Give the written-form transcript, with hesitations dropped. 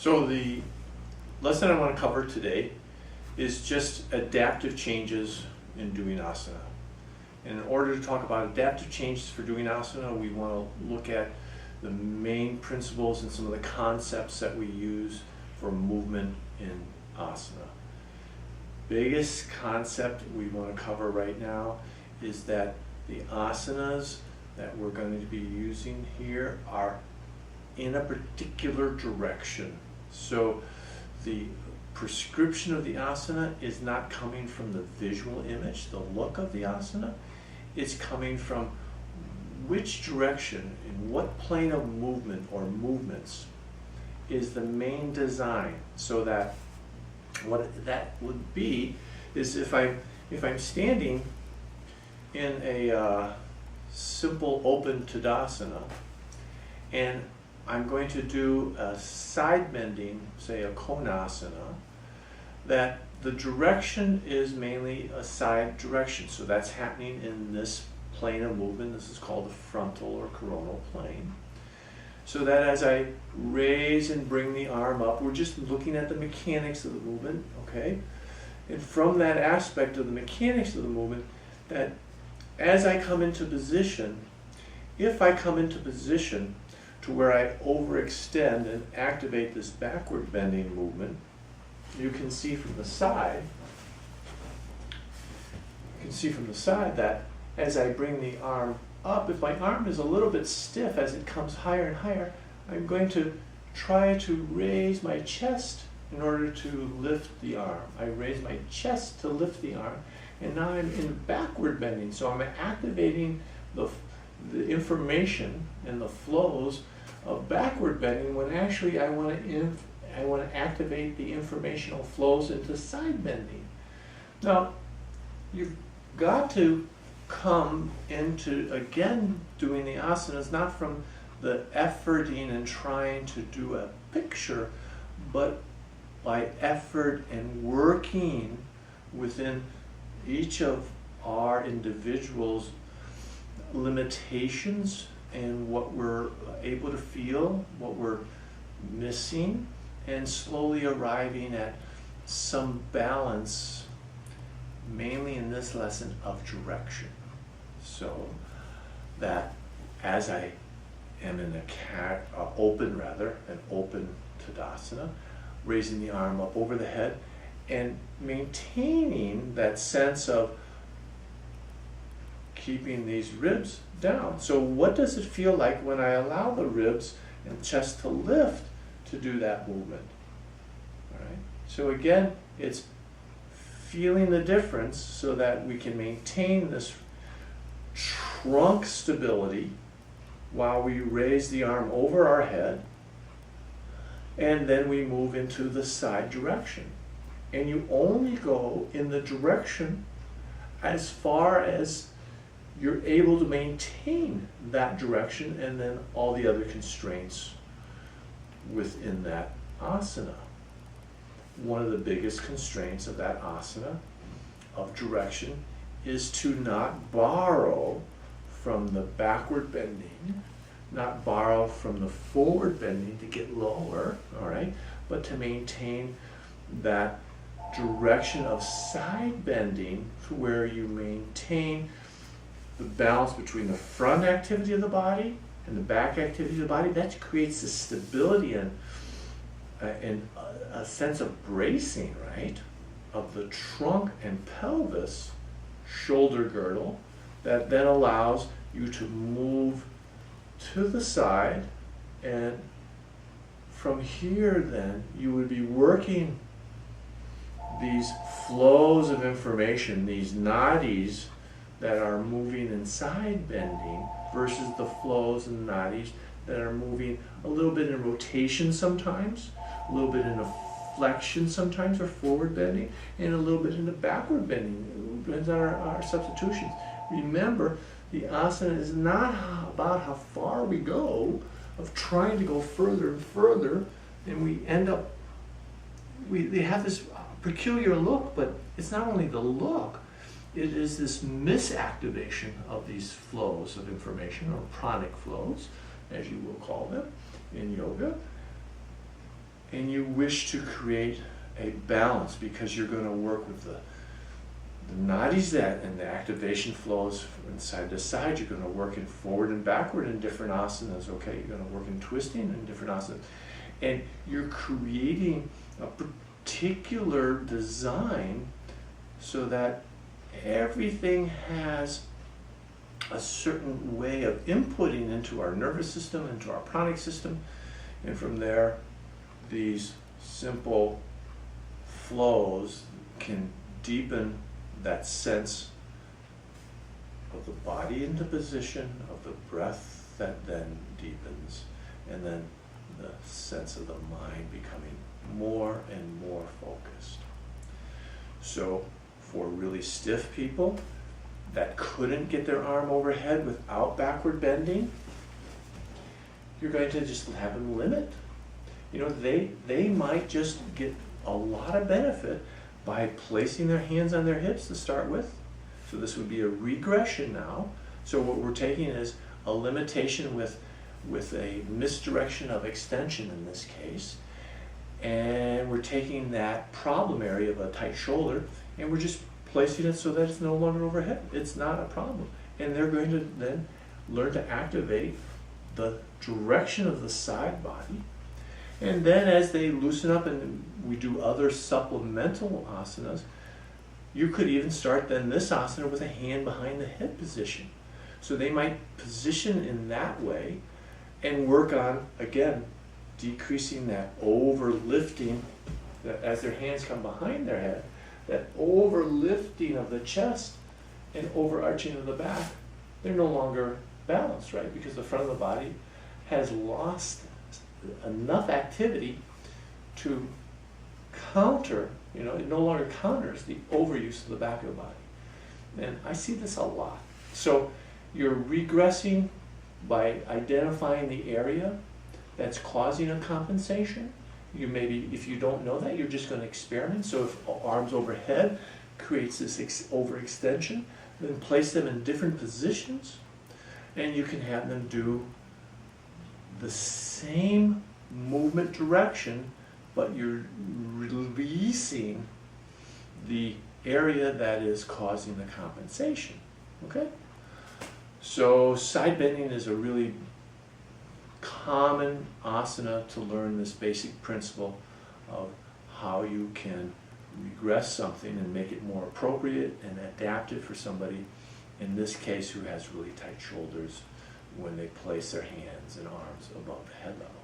So the lesson I want to cover today is just adaptive changes in doing asana. And in order to talk about adaptive changes for doing asana, we want to look at the main principles and some of the concepts that we use for movement in asana. Biggest concept we want to cover right now is that the asanas that we're going to be using here are in a particular direction. So the prescription of the asana is not coming from the visual image, the look of the asana. It's coming from which direction, in what plane of movement or movements is the main design. So that what that would be is if I'm standing in a simple open Tadasana and I'm going to do a side bending, say a Konasana, that the direction is mainly a side direction. So that's happening in this plane of movement. This is called the frontal or coronal plane. So that as I raise and bring the arm up, we're just looking at the mechanics of the movement, okay? And from that aspect of the mechanics of the movement, that as I come into position, if I come into position to where I overextend and activate this backward bending movement, you can see from the side, that as I bring the arm up, if my arm is a little bit stiff as it comes higher and higher, I'm going to try to raise my chest in order to lift the arm. I raise my chest to lift the arm, and now I'm in backward bending. So I'm activating the information and the flows of backward bending when actually I want to activate the informational flows into side bending. Now, you've got to come into, again, doing the asanas, not from the efforting and trying to do a picture, but by effort and working within each of our individuals' limitations and what we're able to feel, what we're missing, and slowly arriving at some balance, mainly in this lesson, of direction. So that as I am in an open Tadasana, raising the arm up over the head and maintaining that sense of keeping these ribs down. So what does it feel like when I allow the ribs and chest to lift to do that movement? All right. So again, it's feeling the difference so that we can maintain this trunk stability while we raise the arm over our head, and then we move into the side direction. And you only go in the direction as far as you're able to maintain that direction, and then all the other constraints within that asana. One of the biggest constraints of that asana of direction is to not borrow from the backward bending, not borrow from the forward bending to get lower, all right, but to maintain that direction of side bending to where you maintain the balance between the front activity of the body and the back activity of the body. That creates the stability and a sense of bracing, right, of the trunk and pelvis, shoulder girdle, that then allows you to move to the side. And from here then you would be working these flows of information, these nadis that are moving in side bending versus the flows and nadis that are moving a little bit in rotation sometimes, a little bit in a flexion sometimes, or forward bending, and a little bit in the backward bending. It depends on our substitutions. Remember, the asana is not about how far we go, of trying to go further and further, and we end up, they have this peculiar look, but it's not only the look, it is this misactivation of these flows of information, or pranic flows, as you will call them in yoga. and you wish to create a balance because you're going to work with the nadis and the activation flows from side to side. You're going to work in forward and backward in different asanas, okay? You're going to work in twisting in different asanas. And you're creating a particular design so that everything has a certain way of inputting into our nervous system, into our pranic system, and from there, these simple flows can deepen that sense of the body into position, of the breath that then deepens, and then the sense of the mind becoming more and more focused. So for really stiff people that couldn't get their arm overhead without backward bending, you're going to just have them limit. You know, they might just get a lot of benefit by placing their hands on their hips to start with. So this would be a regression now. So what we're taking is a limitation with a misdirection of extension in this case. And we're taking that problem area of a tight shoulder and we're just placing it so that it's no longer overhead. It's not a problem. And they're going to then learn to activate the direction of the side body. And then as they loosen up and we do other supplemental asanas, you could even start then this asana with a hand behind the hip position. So they might position in that way and work on, again, decreasing that overlifting, that as their hands come behind their head, that overlifting of the chest and overarching of the back. They're no longer balanced, right? Because the front of the body has lost enough activity to counter, you know, it no longer counters the overuse of the back of the body. And I see this a lot. So you're regressing by identifying the area that's causing a compensation. You maybe, if you don't know that, you're just going to experiment. So if arms overhead creates this overextension, then place them in different positions and you can have them do the same movement direction, but you're releasing the area that is causing the compensation, okay? So side bending is a really common asana to learn this basic principle of how you can regress something and make it more appropriate and adaptive for somebody, in this case, who has really tight shoulders when they place their hands and arms above the head level.